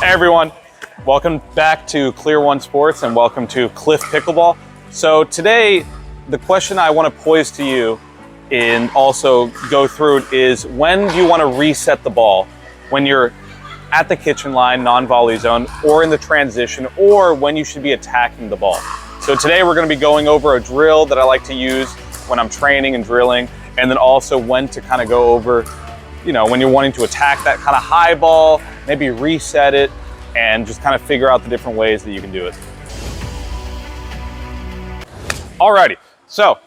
Hey everyone, welcome back to Clear One Sports and welcome to Cliff Pickleball. So today, the question I want to pose to you and also go through it is, when do you want to reset the ball? When you're at the kitchen line, non-volley zone, or in the transition, or when you should be attacking the ball. So today we're going to be going over a drill that I like to use when I'm training and drilling, and then also when to kind of go over, when you're wanting to attack that kind of high ball, maybe reset it, and just kind of figure out the different ways that you can do it. Alrighty, so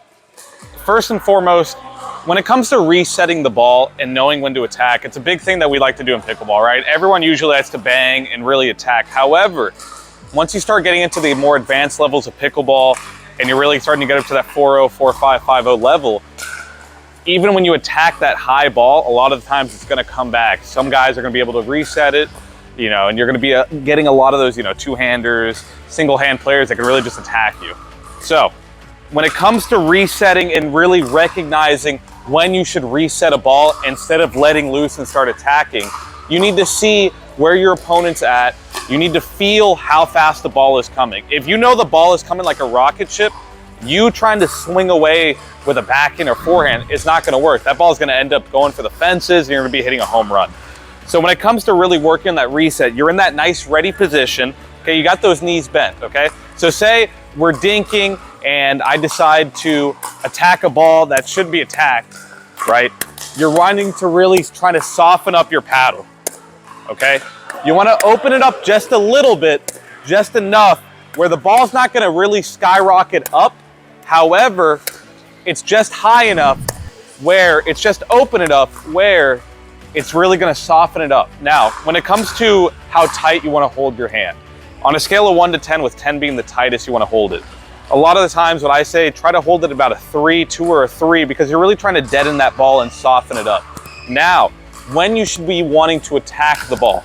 first and foremost, when it comes to resetting the ball and knowing when to attack, it's a big thing that we like to do in pickleball, right? Everyone usually likes to bang and really attack. However, once you start getting into the more advanced levels of pickleball and you're really starting to get up to that 4-0, 4-5, 5-0 level, even when you attack that high ball, a lot of the times it's going to come back. Some guys are going to be able to reset it, and you're going to be getting a lot of those, two-handers, single-hand players that can really just attack you. So when it comes to resetting and really recognizing when you should reset a ball instead of letting loose and start attacking, you need to see where your opponent's at. You need to feel how fast the ball is coming. If you know the ball is coming like a rocket ship, you trying to swing away with a backhand or forehand, it's not going to work. That ball is going to end up going for the fences and you're going to be hitting a home run. So when it comes to really working on that reset, you're in that nice ready position. Okay, you got those knees bent, okay? So say we're dinking and I decide to attack a ball that should be attacked, right? You're wanting to really try to soften up your paddle, okay? You want to open it up just a little bit, just enough where the ball's not going to really skyrocket up. However, it's just high enough where it's just open enough where it's really going to soften it up. Now, when it comes to how tight you want to hold your hand, on a scale of 1 to 10, with 10 being the tightest you want to hold it, a lot of the times what I say, try to hold it about a 3, 2 or a 3, because you're really trying to deaden that ball and soften it up. Now, when you should be wanting to attack the ball,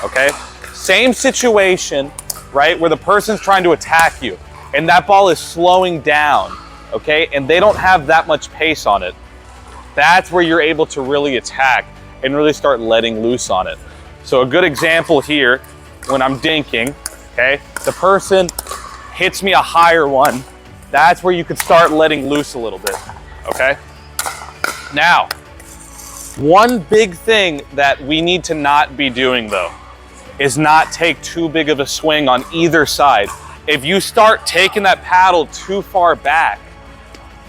okay? Same situation, right, where the person's trying to attack you and that ball is slowing down, okay, and they don't have that much pace on it. That's where you're able to really attack and really start letting loose on it. So a good example here, when I'm dinking, okay, the person hits me a higher one, that's where you could start letting loose a little bit, okay? Now, one big thing that we need to not be doing though is not take too big of a swing on either side. If you start taking that paddle too far back,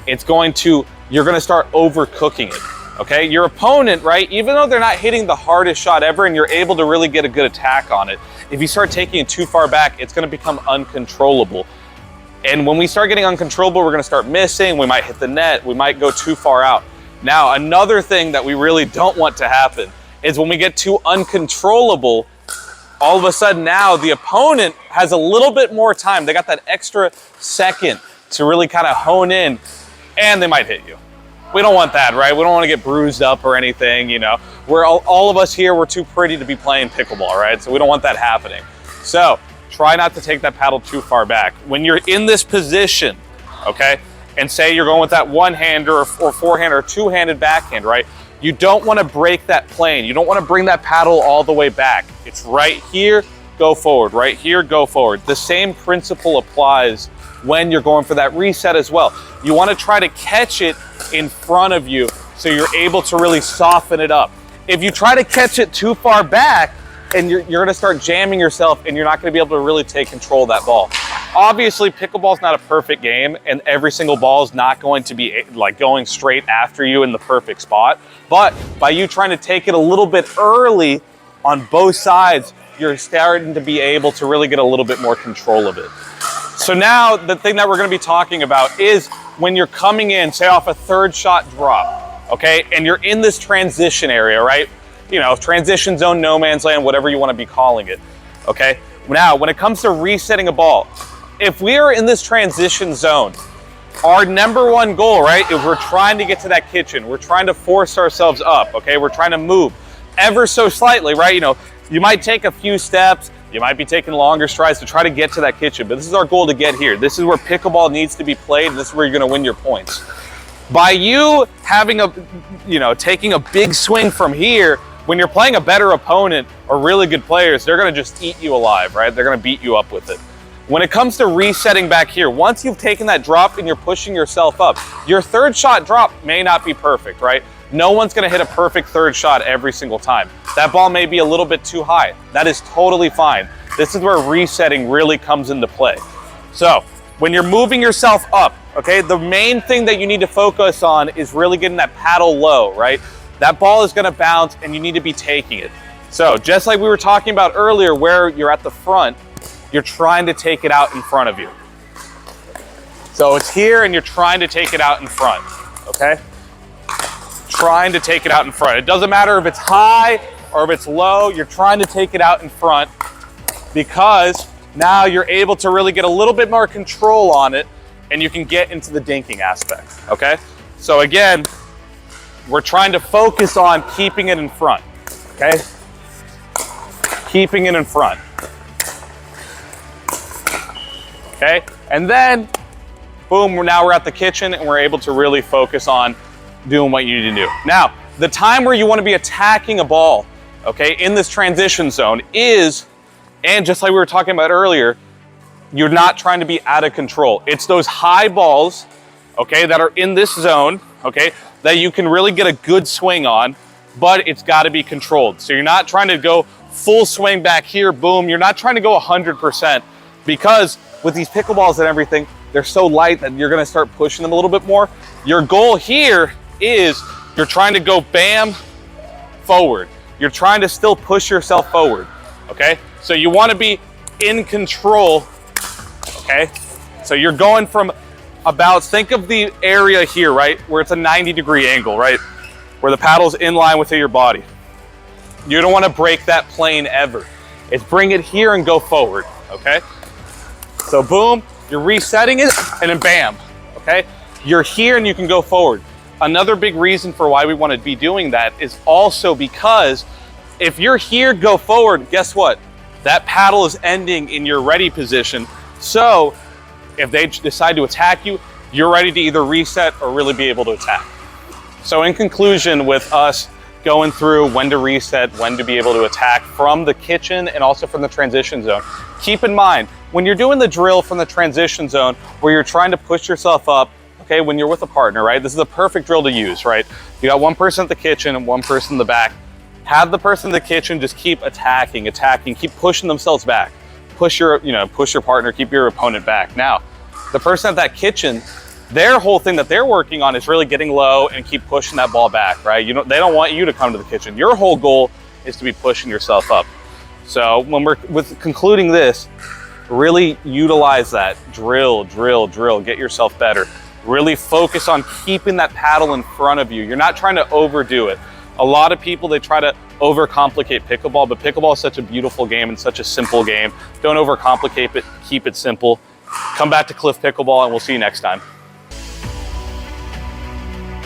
you're going to start overcooking it, okay? Your opponent, right, even though they're not hitting the hardest shot ever and you're able to really get a good attack on it, if you start taking it too far back, it's going to become uncontrollable. And when we start getting uncontrollable, we're going to start missing, we might hit the net, we might go too far out. Now, another thing that we really don't want to happen is when we get too uncontrollable, all of a sudden now the opponent has a little bit more time. They got that extra second to really kind of hone in, and they might hit you. We don't want that, right? We don't want to get bruised up or anything, We're all of us here, we're too pretty to be playing pickleball, right? So we don't want that happening. So try not to take that paddle too far back. When you're in this position, okay, and say you're going with that one-hander or forehand or two-handed backhand, right? You don't want to break that plane. You don't want to bring that paddle all the way back. It's right here, go forward, right here, go forward. The same principle applies when you're going for that reset as well. You want to try to catch it in front of you so you're able to really soften it up. If you try to catch it too far back, and you're going to start jamming yourself and you're not going to be able to really take control of that ball. Obviously, pickleball is not a perfect game and every single ball is not going to be like going straight after you in the perfect spot. But by you trying to take it a little bit early on both sides, you're starting to be able to really get a little bit more control of it. So now the thing that we're going to be talking about is when you're coming in, say off a third shot drop, okay, and you're in this transition area, right? Transition zone, no man's land, whatever you want to be calling it, okay? Now, when it comes to resetting a ball, if we are in this transition zone, our number one goal, right, is we're trying to get to that kitchen. We're trying to force ourselves up, okay? We're trying to move ever so slightly, right? You might take a few steps, you might be taking longer strides to try to get to that kitchen, but this is our goal to get here. This is where pickleball needs to be played, and this is where you're going to win your points. By you having taking a big swing from here, When you're playing a better opponent or really good players, they're gonna just eat you alive, right? They're gonna beat you up with it. When it comes to resetting back here, once you've taken that drop and you're pushing yourself up, your third shot drop may not be perfect, right? No one's gonna hit a perfect third shot every single time. That ball may be a little bit too high. That is totally fine. This is where resetting really comes into play. So when you're moving yourself up, okay, the main thing that you need to focus on is really getting that paddle low, right? That ball is gonna bounce and you need to be taking it. So just like we were talking about earlier where you're at the front, you're trying to take it out in front of you. So it's here and you're trying to take it out in front, okay? Trying to take it out in front. It doesn't matter if it's high or if it's low, you're trying to take it out in front because now you're able to really get a little bit more control on it and you can get into the dinking aspect, okay? So again, we're trying to focus on keeping it in front, okay? Keeping it in front. Okay, and then, boom, now we're at the kitchen and we're able to really focus on doing what you need to do. Now, the time where you want to be attacking a ball, okay, in this transition zone is, and just like we were talking about earlier, you're not trying to be out of control. It's those high balls, okay, that are in this zone, okay, that you can really get a good swing on, but it's got to be controlled. So you're not trying to go full swing back here, boom. You're not trying to go 100% because with these pickleballs and everything, they're so light that you're gonna start pushing them a little bit more. Your goal here is you're trying to go bam, forward. You're trying to still push yourself forward, okay? So you wanna be in control, okay? So you're going from about, think of the area here, right? Where it's a 90-degree angle, right? Where the paddle's in line with your body. You don't wanna break that plane ever. It's bring it here and go forward, okay? So boom, you're resetting it and then bam, okay? You're here and you can go forward. Another big reason for why we want to be doing that is also because if you're here, go forward, guess what? That paddle is ending in your ready position. So if they decide to attack you, you're ready to either reset or really be able to attack. So in conclusion, with us going through when to reset, when to be able to attack from the kitchen and also from the transition zone, keep in mind, when you're doing the drill from the transition zone where you're trying to push yourself up, okay, when you're with a partner, right? This is a perfect drill to use, right? You got one person at the kitchen and one person in the back. Have the person in the kitchen just keep attacking, keep pushing themselves back. Push your partner, keep your opponent back. Now, the person at that kitchen, their whole thing that they're working on is really getting low and keep pushing that ball back, right? They don't want you to come to the kitchen. Your whole goal is to be pushing yourself up. So when we're concluding this, really utilize that. Drill, get yourself better. Really focus on keeping that paddle in front of you. You're not trying to overdo it. A lot of people, they try to overcomplicate pickleball, but pickleball is such a beautiful game and such a simple game. Don't overcomplicate it, keep it simple. Come back to Cliff Pickleball and we'll see you next time.